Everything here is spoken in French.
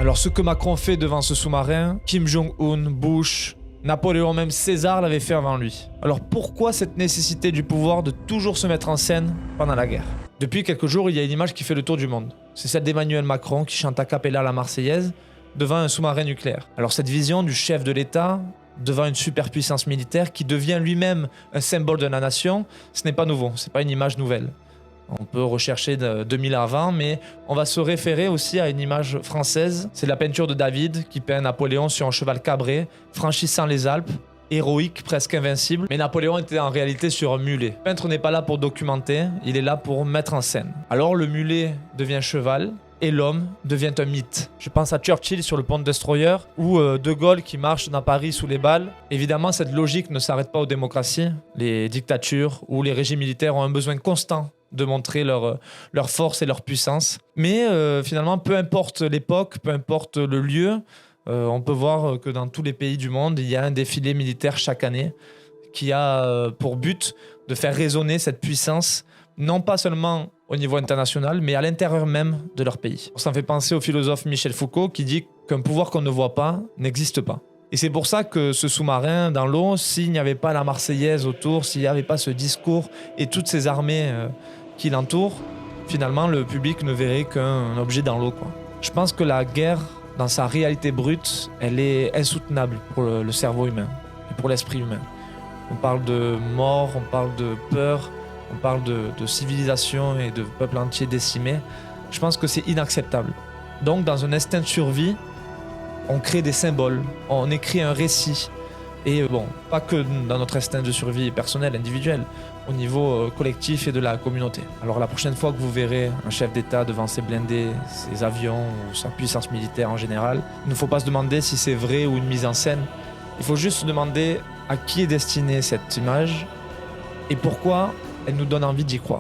Alors ce que Macron fait devant ce sous-marin, Kim Jong-un, Bush, Napoléon, même César l'avait fait avant lui. Alors pourquoi cette nécessité du pouvoir de toujours se mettre en scène pendant la guerre? Depuis quelques jours, il y a une image qui fait le tour du monde. C'est celle d'Emmanuel Macron qui chante a cappella la Marseillaise devant un sous-marin nucléaire. Alors cette vision du chef de l'État devant une superpuissance militaire qui devient lui-même un symbole de la nation, ce n'est pas nouveau, c'est pas une image nouvelle. On peut rechercher de 2000 avant, mais on va se référer aussi à une image française. C'est la peinture de David qui peint Napoléon sur un cheval cabré, franchissant les Alpes, héroïque, presque invincible. Mais Napoléon était en réalité sur un mulet. Le peintre n'est pas là pour documenter, il est là pour mettre en scène. Alors le mulet devient cheval, et l'homme devient un mythe. Je pense à Churchill sur le pont de Destroyer ou De Gaulle qui marche dans Paris sous les balles. Évidemment, cette logique ne s'arrête pas aux démocraties. Les dictatures ou les régimes militaires ont un besoin constant de montrer leur force et leur puissance. Mais finalement, peu importe l'époque, peu importe le lieu, on peut voir que dans tous les pays du monde, il y a un défilé militaire chaque année qui a pour but de faire résonner cette puissance, non pas seulement au niveau international, mais à l'intérieur même de leur pays. Ça me fait penser au philosophe Michel Foucault qui dit qu'un pouvoir qu'on ne voit pas n'existe pas. Et c'est pour ça que ce sous-marin dans l'eau, s'il n'y avait pas la Marseillaise autour, s'il n'y avait pas ce discours et toutes ces armées qui l'entourent, finalement le public ne verrait qu'un objet dans l'eau, quoi. Je pense que la guerre, dans sa réalité brute, elle est insoutenable pour le cerveau humain et pour l'esprit humain. On parle de mort, on parle de peur, on parle de civilisation et de peuples entiers décimés. Je pense que c'est inacceptable. Donc, dans un instinct de survie, on crée des symboles, on écrit un récit. Et bon, pas que dans notre instinct de survie personnel, individuel, au niveau collectif et de la communauté. Alors la prochaine fois que vous verrez un chef d'État devant ses blindés, ses avions ou sa puissance militaire en général, il ne faut pas se demander si c'est vrai ou une mise en scène. Il faut juste se demander à qui est destinée cette image et pourquoi elle nous donne envie d'y croire.